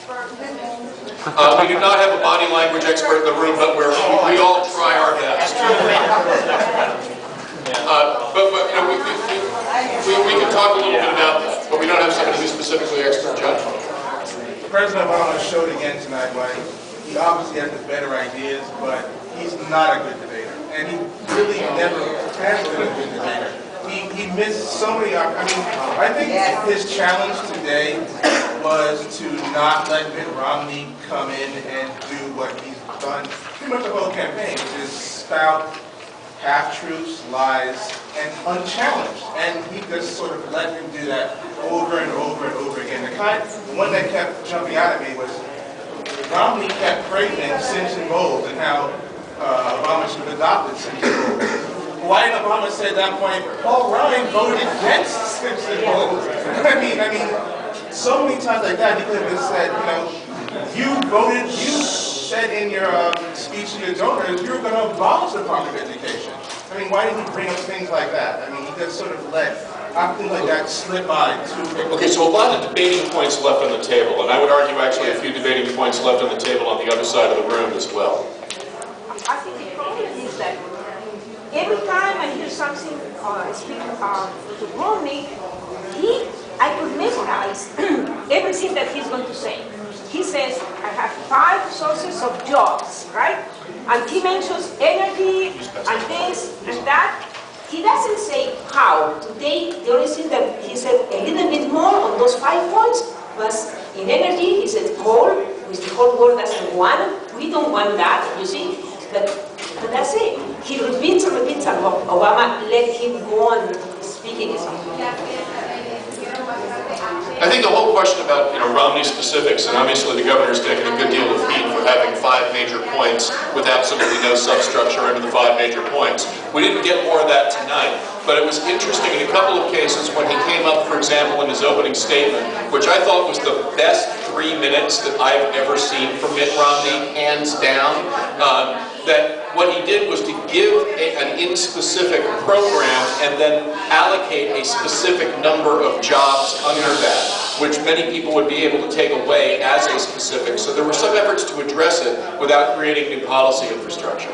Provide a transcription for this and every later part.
expert? We do not have a body language expert in the room, but we all try our best. But you know, we can talk a little bit about that, but we don't have somebody who's specifically expert, Judge. President Obama showed again tonight why he obviously has the better ideas, but he's not a good debater. And he really never has been a good debater. He missed so many opportunities. I think his challenge today was to not let Mitt Romney come in and do what he's done pretty much the whole campaign, which is spout half-truths, lies, and unchallenged. And he just sort of let him do that over and over and over again. The one that kept jumping out at me was Romney kept praising Simpson Bowles and how Obama should have adopted Simpson Bowles. Why didn't Obama say at that point, Paul Ryan voted against Simpson Bowles? I mean, so many times like that, he could have just said, you said in your speech to your donors, you were going to abolish the Department of Education. I mean, why didn't he bring up things like that? I mean, he just sort of let things like that slip by too. Okay, so a lot of debating points left on the table, and I would argue actually a few debating points left on the table on the other side of the room as well. I think the problem is that every time I hear something speaking to Romney, I could memorize everything that he's going to say. He says, I have 5 sources of jobs, right? And he mentions energy and this and that. He doesn't say how. Today, the only thing that he said a little bit more on those 5 points was in energy. He said coal, which the whole world doesn't want. We don't want that, you see. But that's it. He repeats and repeats, and Obama let him go on speaking something. I think the whole question about Romney specifics, and obviously the governor's taken a good deal of heat for having 5 major points with absolutely no substructure into the 5 major points. We didn't get more of that tonight, but it was interesting in a couple of cases when he came up, for example, in his opening statement, which I thought was the best 3 minutes that I've ever seen from Mitt Romney, hands down, that what he did was to give an in-specific program and then allocate a specific number of jobs under that, which many people would be able to take away as a specific. So there were some efforts to address it without creating new policy infrastructure.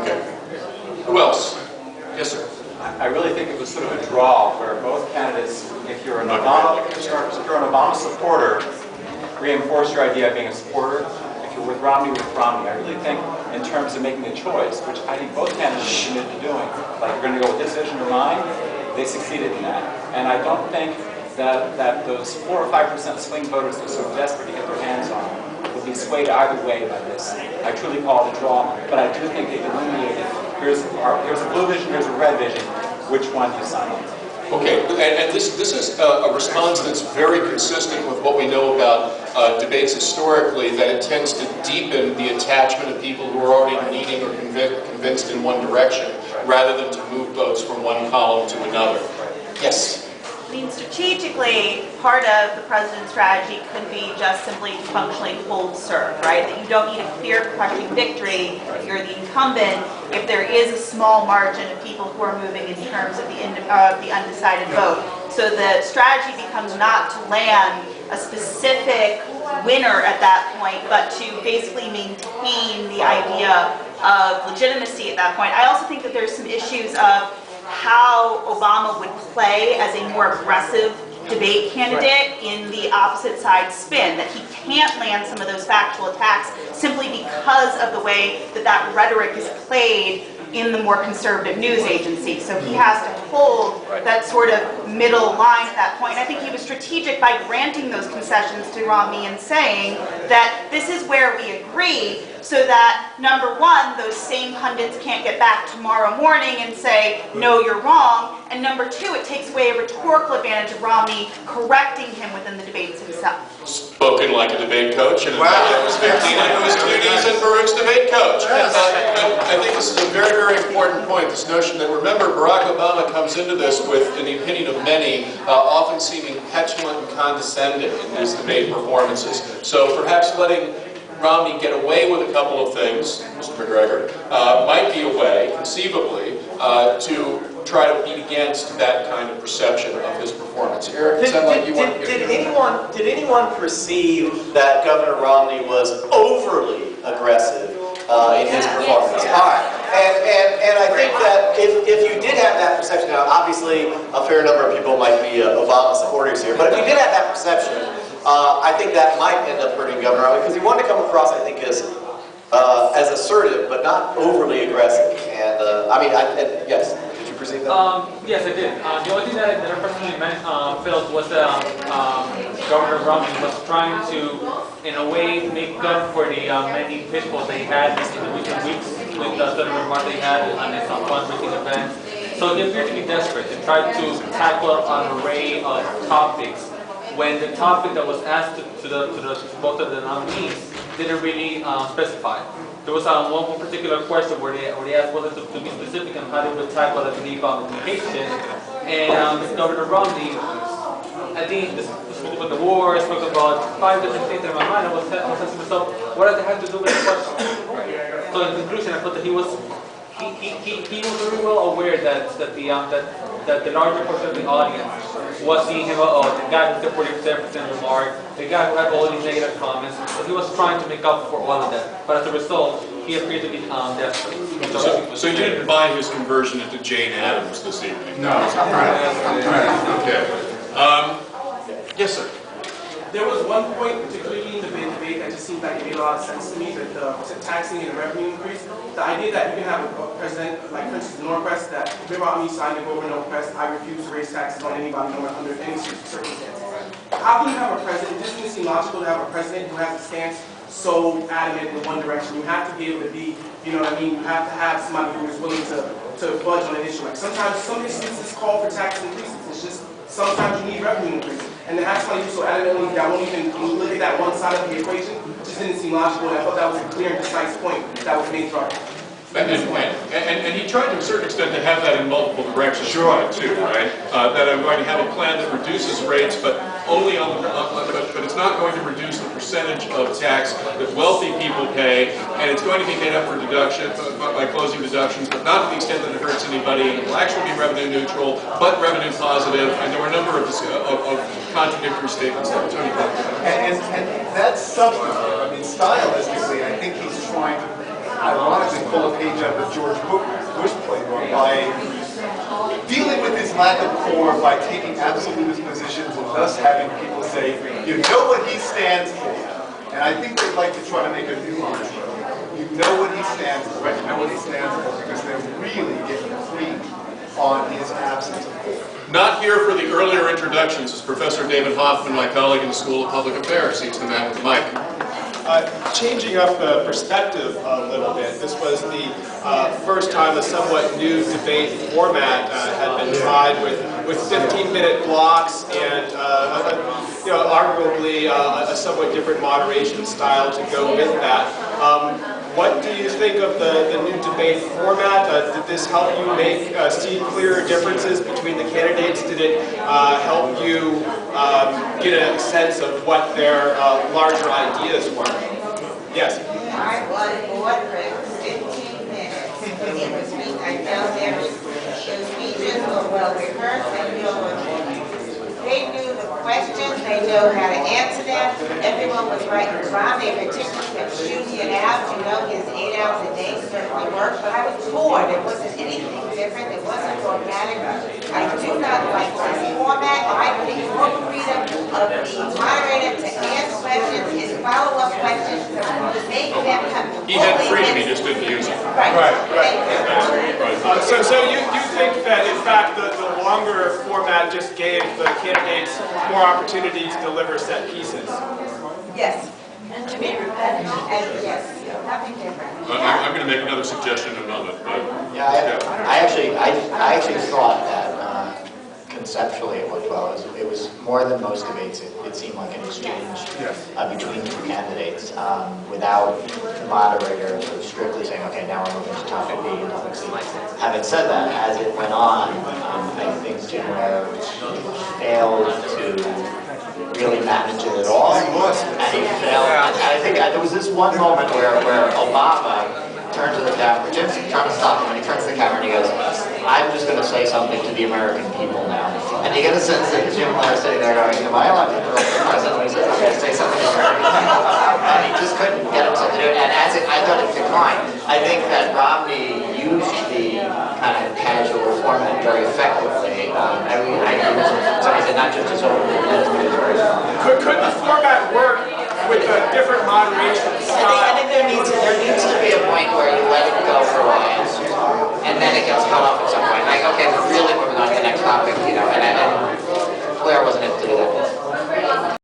Okay. Who else? Yes, sir. I really think it was sort of a draw where both candidates, if you're an Obama supporter, reinforce your idea of being a supporter. If you're with Romney, with Romney. I really think in terms of making a choice, which I think both candidates are committed to doing, like you're going to go with this vision or mine, they succeeded in that. And I don't think that those 4 or 5% swing voters that are so desperate to get their hands on will be swayed either way by this. I truly call it a draw, but I do think they delineated, here's a blue vision, here's a red vision, which one do you sign on? Okay, and this is a response that's very consistent with what we know about debates historically, that it tends to deepen the attachment of people who are already leaning or convinced in one direction, rather than to move votes from one column to another. Yes? I mean, strategically, part of the president's strategy could be just simply to functionally hold serve, right? That you don't need a clear crushing victory if you're the incumbent, if there is a small margin of people who are moving in terms of the undecided vote. So the strategy becomes not to land a specific winner at that point, but to basically maintain the idea of legitimacy at that point. I also think that there's some issues of how Obama would play as a more aggressive debate candidate in the opposite side spin, that he can't land some of those factual attacks simply because of the way that rhetoric is played in the more conservative news agency. So he has to hold that sort of middle line at that point. I think he was strategic by granting those concessions to Romney and saying that this is where we agree, so that, number one, those same pundits can't get back tomorrow morning and say, no, you're wrong, and number two, it takes away a rhetorical advantage of Romney correcting him within the debates himself. Spoken like a debate coach, and in fact, it was 15 who was TD's and Baruch's debate coach. I think this is a very, very important point, this notion that, remember, Barack Obama comes into this with, in the opinion of many, often seeming petulant and condescending in his debate performances. So perhaps letting Romney get away with a couple of things, Mr. McGregor, might be a way, conceivably, to try to beat against that kind of perception of his performance. Eric, it sounded like you wanted to Did anyone perceive that Governor Romney was overly aggressive in his performance? All right. And I think that if you did have that perception, now obviously a fair number of people might be Obama supporters here, but if you did have that perception, I think that might end up hurting Governor Romney because he wanted to come across, I think, as assertive, but not overly aggressive. And yes. Perceive that? Yes, I did. The only thing that I personally felt was that Governor Romney was trying to, in a way, make up for the many pitfalls they had in the recent weeks with the sudden remarks they had on his fundraising events. So he appeared to be desperate and tried to tackle an array of topics when the topic that was asked to both of the nominees didn't really specify. There was one particular question where they asked whether to be specific on how they would tackle the communication, and Governor Romney, I think, spoke about the war, spoke about 5 different things in my mind. I was asking myself, what does it have to do with the question? So in conclusion, I thought that he was very well aware that the larger portion of the audience was seeing him, the guy who said 47% remark, the guy who had all these negative comments, but he was trying to make up for all of that. But as a result, he appeared to be desperate. So you didn't buy his conversion into Jane Addams this evening? No. Okay. Yes, sir. There was one point, particularly in the debate, that just seemed like it made a lot of sense to me, that the taxing and the revenue increase. The idea that you can have a president, like for instance, Northwest, that Mitt Romney signed to go over Northwest, I refuse to raise taxes on anybody under any circumstances. How can you have a president, it just doesn't seem logical to have a president who has a stance so adamant in one direction. You have to be able to be, you know what I mean, you have to have somebody who is willing to budge on an issue. Like sometimes some instances call for tax increases, it's just sometimes you need revenue increases. And to have somebody who so adamantly that won't even look at that one side of the equation just didn't seem logical, and I thought that was a clear and concise point that was made throughout. And he tried to a certain extent to have that in multiple directions too, right? That I'm going to have a plan that reduces rates, but only on the, but it's not going to reduce the percentage of tax that wealthy people pay, and it's going to be made up for deduction by closing deductions, but not to the extent that it hurts anybody. It will actually be revenue neutral, but revenue positive. And there were a number of contradictory statements that Tony talked about. And that's substantive. I mean, stylistically, I think he's trying to ironically pull a page out of George Bush playbook by dealing with his lack of core by taking absolutist positions and thus having people say, you know what he stands for. And I think they'd like to try to make a nuance. You know what he stands for. You know what he stands for because they're really getting free on his absence of core. Not here for the earlier introductions is Professor David Hoffman, my colleague in the School of Public Affairs. He's the man with the mic. Changing up the perspective a little bit, this was the first time a somewhat new debate format had been tried with 15-minute blocks and arguably a somewhat different moderation style to go with that. What do you think of the new debate format? Did this help you see clearer differences between the candidates? Did it help you get a sense of what their larger ideas were? Yes? I was bored for 15 minutes. I felt their speeches were well rehearsed and they knew the questions, they knew how to answer them. Everyone was right and wrong. They particularly kept shooting it out. You know, his 8 hours a day certainly worked, but I was bored. It wasn't anything different. It wasn't organic. I do not like this format. I think more freedom of the moderator to ask questions, his follow-up questions, to make them come. He had freedom, he just didn't use it. Right. So you think that, in fact, the longer format just gave the candidates more opportunity to deliver set pieces? Yes. And to be repetitive. And yes, nothing different. I'm going to make another suggestion in a moment. But, yeah, I actually thought that conceptually it worked well. It was more than most debates. It seemed like an exchange between two candidates without the moderator sort of strictly saying, okay, now we're moving to topic B and topic C. Having said that, as it went on, I think Jim Ware failed to really manage it at all. And he failed. And I think there was this one moment where Obama turned to the camera, Jim's trying to stop him, and he turns to the camera and he goes, I'm just going to say something to the American people now. And you get a sense that Jim and I are sitting there going, am I elected for president? He says, I'm going to say something to the American people. And he just couldn't get himself to do it. And as I thought it declined. I think that Romney used the kind of casual format very effectively. I agree with somebody said not just as over. Could the format work with a different moderation style? I think there needs to be a point where you let it go for a while.